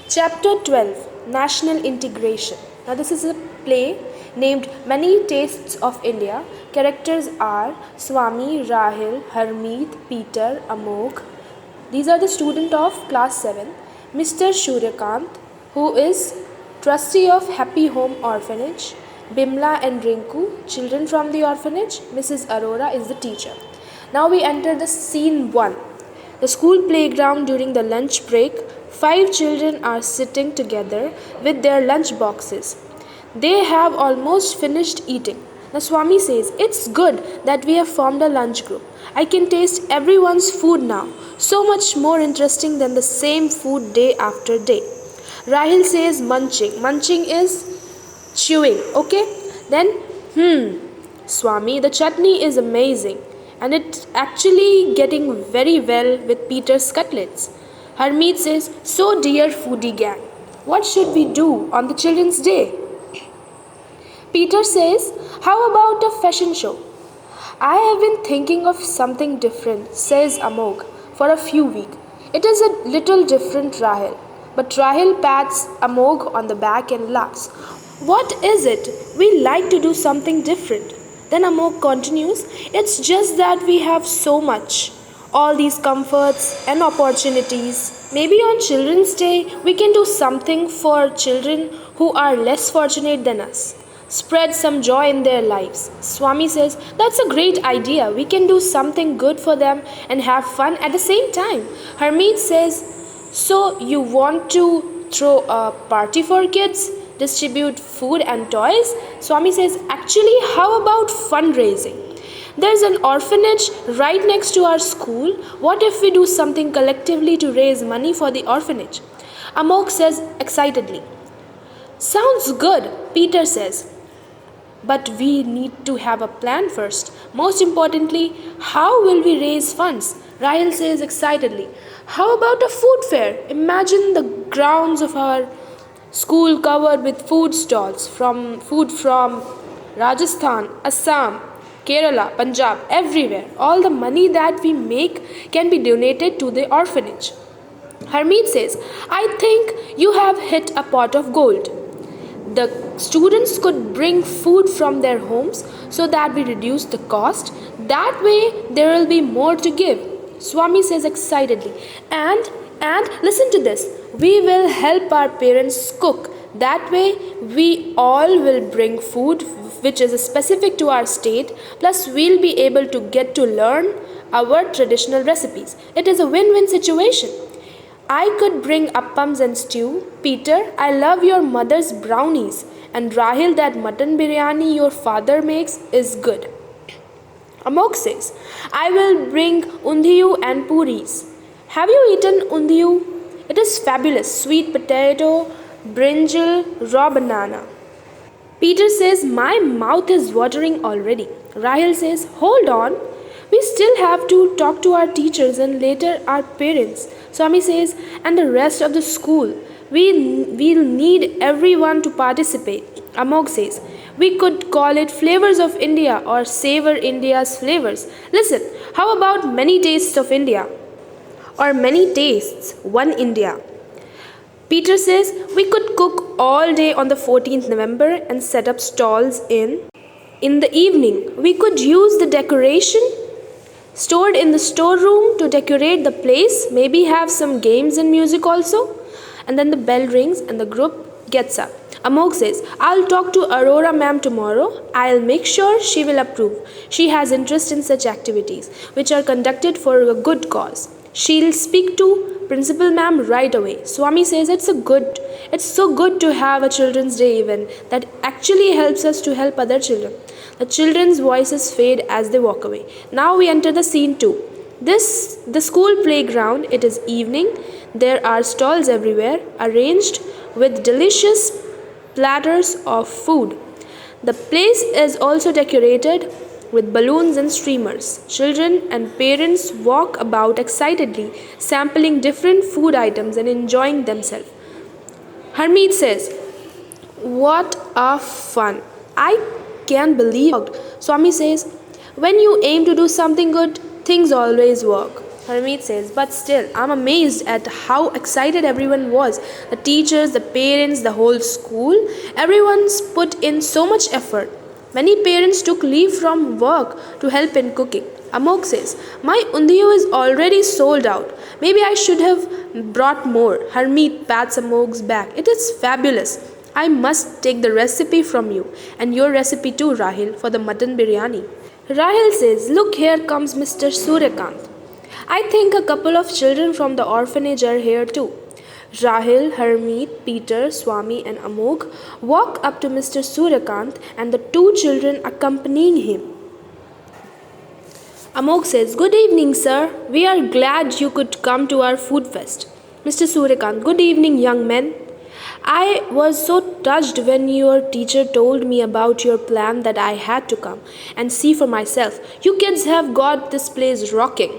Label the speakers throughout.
Speaker 1: Chapter 12, National Integration. Now, this is a play named Many Tastes of India. Characters are Swami, Rahil, Harmeet, Peter, Amok. These are the students of class 7. Mr. Shuryakant, who is trustee of Happy Home Orphanage. Bimla and Rinku, children from the orphanage. Mrs. Arora is the teacher. Now we enter the scene 1. The school playground during the lunch break. 5 children are sitting together with their lunch boxes. They have almost finished eating. The Swami says, "It's good that we have formed a lunch group. I can taste everyone's food now. So much more interesting than the same food day after day." Rahil says, "Munching." Munching is chewing. Okay? Then, Swami, the chutney is amazing. And it's actually getting very well with Peter's cutlets. Harmeet says, "So dear foodie gang, what should we do on the Children's Day?" Peter says, "How about a fashion show?" "I have been thinking of something different," says Amok, "for a few weeks. It is a little different, Rahil." But Rahil pats Amok on the back and laughs. "What is it? We like to do something different." Then Amok continues, "It's just that we have so much. All these comforts and opportunities. Maybe on Children's Day we can do something for children who are less fortunate than us. Spread some joy in their lives." Swami says, "That's a great idea. We can do something good for them and have fun at the same time." Harmeet says, "So you want to throw a party for kids? Distribute food and toys?" Swami says, "Actually, how about fundraising? There's an orphanage right next to our school. What if we do something collectively to raise money for the orphanage?" Amok says excitedly. "Sounds good," Peter says. "But we need to have a plan first. Most importantly, how will we raise funds?" Rahil says excitedly. "How about a food fair? Imagine the grounds of our school covered with food stalls, from Rajasthan, Assam, Kerala, Punjab, everywhere. All the money that we make can be donated to the orphanage." Harmeet says, "I think you have hit a pot of gold. The students could bring food from their homes so that we reduce the cost. That way, there will be more to give." Swami says excitedly, and listen to this. "We will help our parents cook. That way, we all will bring food which is specific to our state, plus we'll be able to get to learn our traditional recipes. It is a win-win situation." "I could bring appams and stew. Peter, I love your mother's brownies. And Rahil, that mutton biryani your father makes is good." Amok says, "I will bring undhiyu and puris. Have you eaten undhiyu? It is fabulous. Sweet potato, brinjal, raw banana." Peter says, "My mouth is watering already." Rahil says, "Hold on. We still have to talk to our teachers and later our parents." Swami says, "And the rest of the school. We'll need everyone to participate." Amok says, "We could call it Flavors of India or Savor India's Flavors. Listen, how about Many Tastes of India? Or Many Tastes, One India?" Peter says, "We could cook all day on the 14th November and set up stalls in the evening. We could use the decoration stored in the storeroom to decorate the place, maybe have some games and music also." And then the bell rings and the group gets up. Amok says, "I'll talk to Aurora ma'am tomorrow. I'll make sure she will approve. She has interest in such activities, which are conducted for a good cause. She'll speak to Principal ma'am right away." Swami says, it's so good to have a Children's Day event that actually helps us to help other children." The children's voices fade as they walk away. Now we enter the scene 2. The school playground. It is evening. There are stalls everywhere, arranged with delicious platters of food. The place is also decorated with balloons and streamers. Children and parents walk about excitedly, sampling different food items and enjoying themselves. Harmeet says, "What a fun! I can't believe it." Swami says, "When you aim to do something good, things always work." Harmeet says, but still, I'm amazed at how excited everyone was. The teachers, the parents, the whole school. Everyone's put in so much effort. Many parents took leave from work to help in cooking. Amok says, my undiyo is already sold out. Maybe I should have brought more. Harmeet pats Amok's back. It is fabulous. I must take the recipe from you and your recipe too, Rahil, for the mutton biryani. Rahil says, look, here comes Mr. Suryakant. I think a couple of children from the orphanage are here too. Rahil, Harmeet, Peter, Swami, and Amog walk up to Mr. Suryakant and the two children accompanying him. Amog says, good evening, sir. We are glad you could come to our food fest. Mr. Suryakant, good evening, young men. I was so touched when your teacher told me about your plan that I had to come and see for myself. You kids have got this place rocking.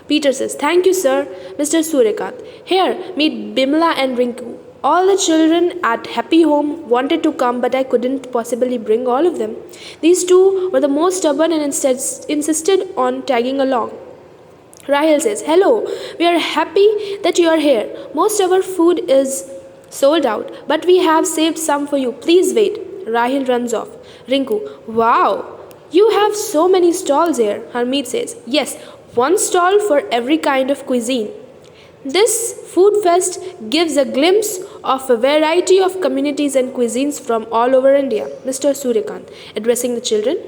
Speaker 1: Peter says, thank you, sir. Mr. Suryakant, here, meet Bimla and Rinku. All the children at Happy Home wanted to come, but I couldn't possibly bring all of them. These two were the most stubborn and insisted on tagging along. Rahil says, hello, we are happy that you are here. Most of our food is sold out, but we have saved some for you. Please wait. Rahil runs off. Rinku, wow, you have so many stalls here. Harmeet says, yes, one stall for every kind of cuisine. This food fest gives a glimpse of a variety of communities and cuisines from all over India. Mr. Suryakant, addressing the children.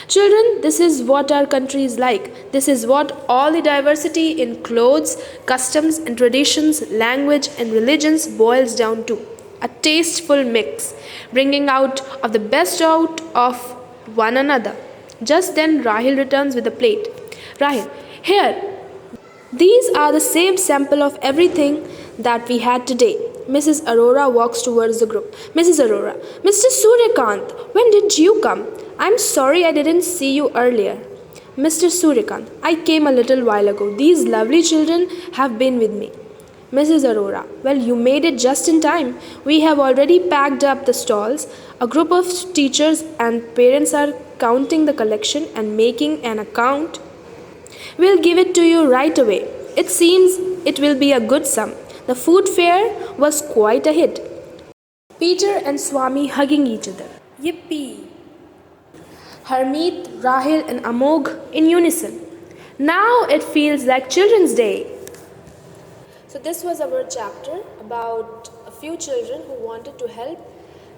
Speaker 1: Children, this is what our country is like. This is what all the diversity in clothes, customs and traditions, language and religions boils down to. A tasteful mix, bringing out of the best out of one another. Just then Rahil returns with a plate. Rahil, here, these are the same sample of everything that we had today. Mrs. Arora walks towards the group. Mrs. Arora, Mr. Suryakant, when did you come? I'm sorry I didn't see you earlier. Mr. Suryakant, I came a little while ago. These lovely children have been with me. Mrs. Arora, well, you made it just in time. We have already packed up the stalls. A group of teachers and parents are counting the collection and making an account. We'll give it to you right away. It seems it will be a good sum. The food fair was quite a hit. Peter and Swami hugging each other. Yippee! Harmeet, Rahil and Amog in unison. Now it feels like Children's Day. So this was our chapter about a few children who wanted to help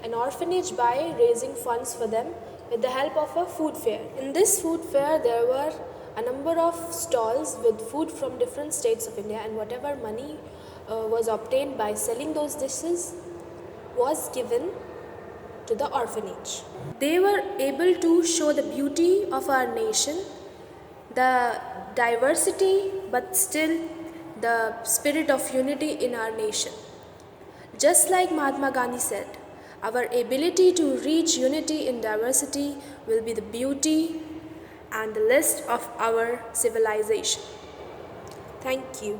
Speaker 1: an orphanage by raising funds for them with the help of a food fair. In this food fair there were a number of stalls with food from different states of India, and whatever money was obtained by selling those dishes was given to the orphanage. They were able to show the beauty of our nation, the diversity but still the spirit of unity in our nation. Just like Mahatma Gandhi said, our ability to reach unity in diversity will be the beauty and the list of our civilization. Thank you.